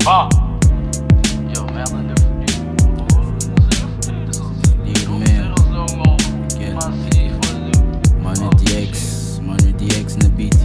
Pá! Yo, merda, anda fudido. Mano DX na beat.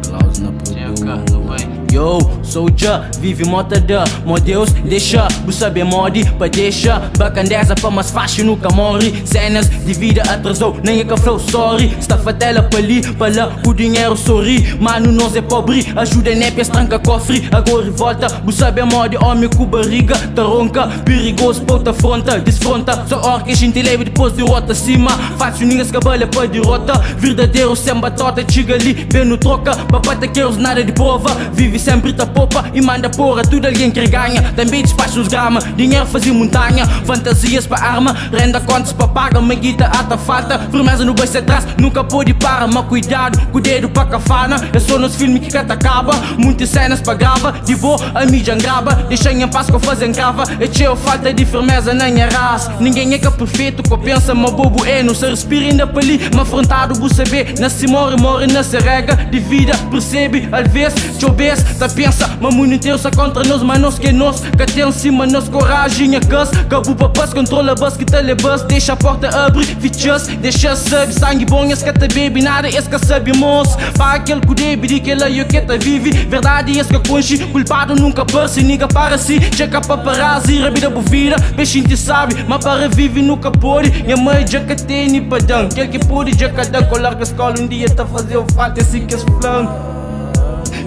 Klaus na produção. Yo, soldier, vive mota da Mo Deus, deixa, bu saber modi pra deixa. Bacandeza pra mais fácil nunca morre. Cenas de vida atrasou, nem é que flow, sorry. Está fatela pra ali, pra lá, o dinheiro sorri. Mano, nós é pobre, ajuda népias, tranca cofre. Agora volta, bu saber modi, homem com barriga, tá ronca. Perigoso, pouta fronta, desfronta. Só orca, a gente leva depois de rota cima. Fácil, ninguém escabalha pra derrota. Verdadeiro, sem batota, chega ali, bem no troca. Papata queres nada de prova, vive sempre tá popa e manda porra, tudo alguém quer ganha. Também despacha os grama, dinheiro fazia montanha. Fantasias pra arma, renda contas pra paga. Uma guita ata falta, firmeza no beijo atrás, nunca pode parar. Mas cuidado, com o dedo pra cafana. É só nos filmes que cata acaba. Muitas cenas pra grava, de boa a mídia grava. Deixa em paz que eu fazem grava. É cheio falta de firmeza na minha raça. Ninguém é que é perfeito, que eu pensa, mas bobo é. Não se respira ainda pra ali, mas afrontado vou saber. Nasce morre, nasce rega. De vida, percebe, às vezes, te obese, tá pensa. Mas mundo inteiro só contra nós, mas nós que é nós. Que tem em cima nós, coragem, a gas. Cabo pra paz, controla a bus, que telebus. Deixa a porta abrir, features. Deixa sabe, sangue bom, esse que tá baby, nada, esse que sabe moço. Para aquele que deve, de que lá eu que tá vive. Verdade, esse que conche, culpado nunca parece. Niga para si, checa paparazzi, rabida bovida. Peixe te sabe, mas para vive nunca pode. Minha mãe já que tem ni padrão. Aquele que pode, já que dá colar com a escola. Um dia tá fazendo falta, assim que esse plano.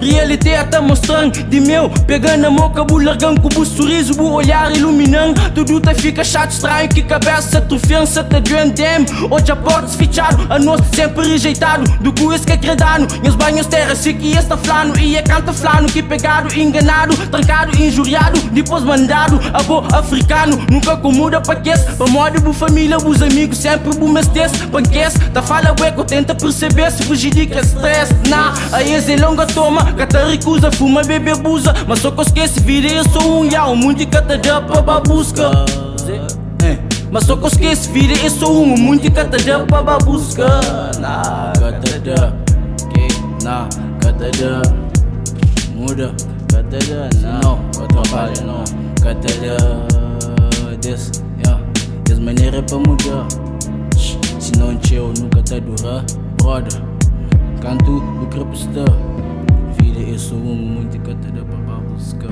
Realidade tá mostrando de meu, pegando a mão, cabo largando com o sorriso, o olhar iluminando. Tudo tá fica chato, estranho, que cabeça atrofiança tá doendo. Hoje a porta fechado, a nós sempre rejeitado. Do cu esse que é credano, meus banhos terra, se que está flano. E é canta flano, que pegado, enganado, trancado, injuriado, depois mandado. A boa africano, nunca comuda pra que pra moda, bu família, os amigos, sempre bu mestes, panques. Tá fala ueco, tenta perceber se fugir de que é stress. Aí esse longa toma. Cata recusa, fuma, bebe, abusa. Mas só que eu esqueci, vida eu sou um. O mundo que cata dá pra busca. Mas só que eu esqueci, vida eu sou um. O mundo que cata dá pra busca. Cata dá, cata dá. Muda, cata dá, não, trabalho não. Cata dá, des maneira pra mudar. Se não eu nunca tá durar. Brother, canto o crepúsculo. Vida, eu sou muito que te dá pra buscar.